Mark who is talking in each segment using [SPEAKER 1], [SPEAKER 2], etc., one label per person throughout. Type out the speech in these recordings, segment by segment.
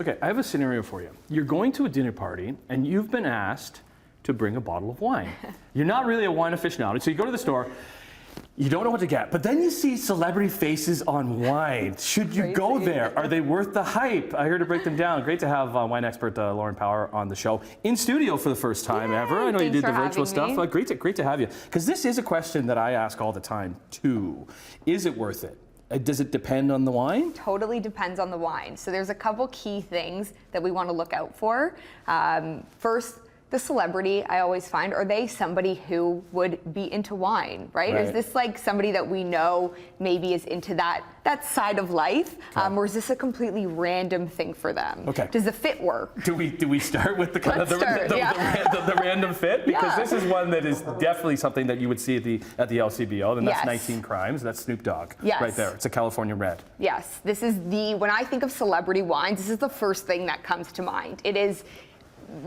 [SPEAKER 1] Okay, I have a scenario for you. You're going to a dinner party and you've been asked to bring a bottle of wine. You're not really a wine aficionado, so you go to the store, you don't know what to get, but then you see celebrity faces on wine. Should you go there? Are they worth the hype? I'm here to break them down. Great to have wine expert Lauren Power on the show in studio for the first time ever. I know you did the virtual stuff. Great to have you. Because this is a question that I ask all the time too. Is it worth it? Does it depend on the wine?
[SPEAKER 2] Totally depends on the wine. So there's a couple key things that we want to look out for. First, the celebrity, I always find, are they somebody who would be into wine, right? Is this like somebody that we know maybe is into that side of life, or is this a completely random thing for them?
[SPEAKER 1] Okay.
[SPEAKER 2] Does the fit work?
[SPEAKER 1] Do we start with the kind of the random fit? Because this is one that is definitely something that you would see at the LCBO, and that's 19 Crimes. That's Snoop Dogg right there. It's a California Red.
[SPEAKER 2] Yes, this is when I think of celebrity wines, this is the first thing that comes to mind. It is,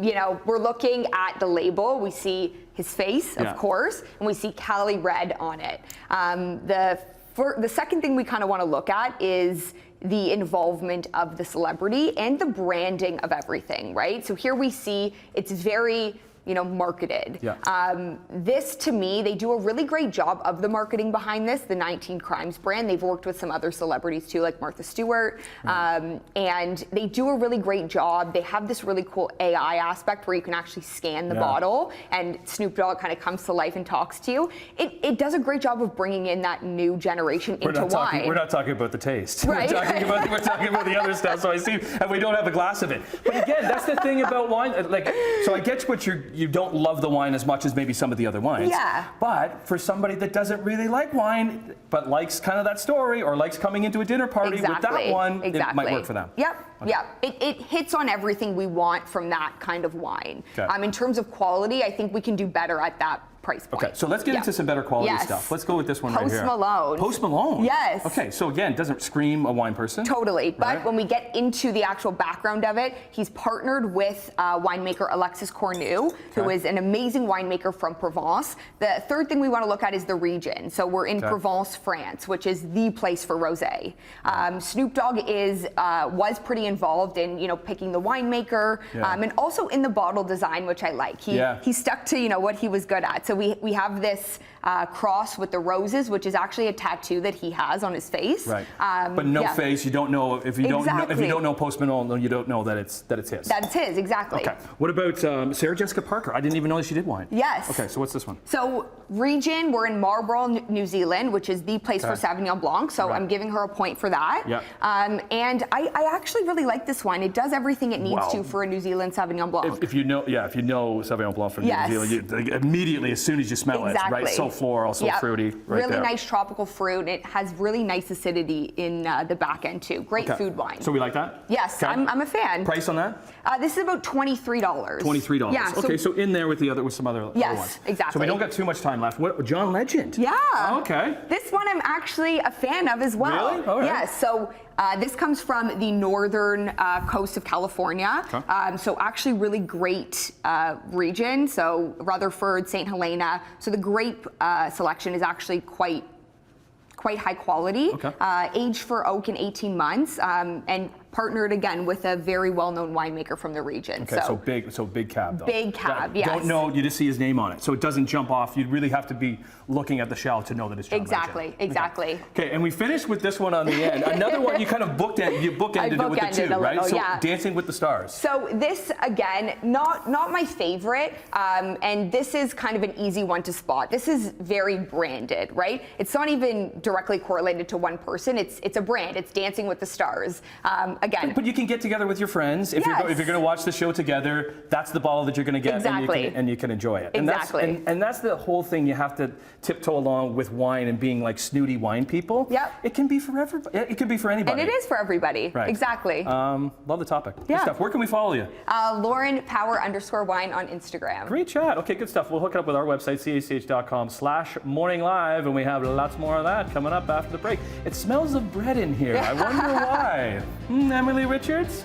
[SPEAKER 2] you know, we're looking at the label, we see his face, of course, and we see Cali Red on it. The second thing we kind of want to look at is the involvement of the celebrity and the branding of everything, right? So here we see it's very, marketed. This, to me, they do a really great job of the marketing behind this, the 19 Crimes brand. They've worked with some other celebrities too, like Martha Stewart, and they do a really great job. They have this really cool AI aspect where you can actually scan the bottle and Snoop Dogg kind of comes to life and talks to you. It does a great job of bringing in that new generation into wine.
[SPEAKER 1] We're not talking about the taste.
[SPEAKER 2] Right?
[SPEAKER 1] We're talking about the other stuff, so I see, and we don't have a glass of it. But again, that's the thing about wine. So I get what you don't love the wine as much as maybe some of the other wines. But for somebody that doesn't really like wine, but likes kind of that story or likes coming into a dinner party with that one, it might work for them.
[SPEAKER 2] It hits on everything we want from that kind of wine. In terms of quality, I think we can do better at that price point.
[SPEAKER 1] Okay, so let's get into some better quality stuff. Let's go with this one right here.
[SPEAKER 2] Post Malone.
[SPEAKER 1] Post Malone?
[SPEAKER 2] Yes.
[SPEAKER 1] Okay, so again, doesn't scream a wine person.
[SPEAKER 2] Totally, but when we get into the actual background of it, he's partnered with winemaker Alexis Cornu, who is an amazing winemaker from Provence. The third thing we want to look at is the region. So we're in Provence, France, which is the place for rosé. Snoop Dogg was pretty involved in picking the winemaker, and also in the bottle design, which I like. He stuck to what he was good at. So we have this cross with the roses, which is actually a tattoo that he has on his face.
[SPEAKER 1] But no face. You don't know if you don't know Post Malone, you don't know that it's his.
[SPEAKER 2] That's his, exactly.
[SPEAKER 1] Okay. What about Sarah Jessica Parker? I didn't even know that she did wine.
[SPEAKER 2] Yes.
[SPEAKER 1] Okay. So what's this one?
[SPEAKER 2] So region, we're in Marlborough, New Zealand, which is the place for Sauvignon Blanc. So I'm giving her a point for that. And I actually really like this wine. It does everything it needs to for a New Zealand Sauvignon Blanc.
[SPEAKER 1] If you know Sauvignon Blanc from New Zealand, you, immediately as soon as you smell it, right? So floral, so fruity,
[SPEAKER 2] really nice tropical fruit. It has really nice acidity in the back end too. Great food wine.
[SPEAKER 1] So we like that?
[SPEAKER 2] Yes, I'm a fan.
[SPEAKER 1] Price on that?
[SPEAKER 2] This is about $23.
[SPEAKER 1] $23.
[SPEAKER 2] Yeah.
[SPEAKER 1] Okay, so in there with some other ones.
[SPEAKER 2] Exactly.
[SPEAKER 1] So we don't got too much time left. What, John Legend?
[SPEAKER 2] Yeah.
[SPEAKER 1] Okay.
[SPEAKER 2] This one I'm actually a fan of as well.
[SPEAKER 1] Really? All right.
[SPEAKER 2] Yes. So this comes from the northern coast of California. So actually really great region. So Rutherford, St. Helena. So the grape selection is actually quite high quality. Aged for oak in 18 months, and partnered again with a very well-known winemaker from the region.
[SPEAKER 1] Okay, so big cab though.
[SPEAKER 2] Big cab, yes.
[SPEAKER 1] Don't know, you just see his name on it, so it doesn't jump off. You'd really have to be looking at the shelf to know that it's John Legend.
[SPEAKER 2] Exactly.
[SPEAKER 1] Okay, and we finished with this one on the end. Another one you kind of bookended it with the two, right? So Dancing with the Stars.
[SPEAKER 2] So this, again, not my favorite, and this is kind of an easy one to spot. This is very branded, right? It's not even directly correlated to one person. It's a brand. It's Dancing with the Stars. Again.
[SPEAKER 1] But you can get together with your friends. If you're going to watch the show together, that's the bottle that you're going to get, and you can enjoy it.
[SPEAKER 2] Exactly.
[SPEAKER 1] And that's the whole thing. You have to tiptoe along with wine and being like snooty wine people. It can be for everybody. It can be for anybody.
[SPEAKER 2] And it is for everybody.
[SPEAKER 1] Right.
[SPEAKER 2] Exactly.
[SPEAKER 1] Love the topic. Good stuff. Where can we follow you?
[SPEAKER 2] Lauren Power _wine on Instagram.
[SPEAKER 1] Great chat. Okay, good stuff. We'll hook it up with our website, cach.com/morninglive, and we have lots more of that coming up after the break. It smells of bread in here. I wonder why. Emily Richards?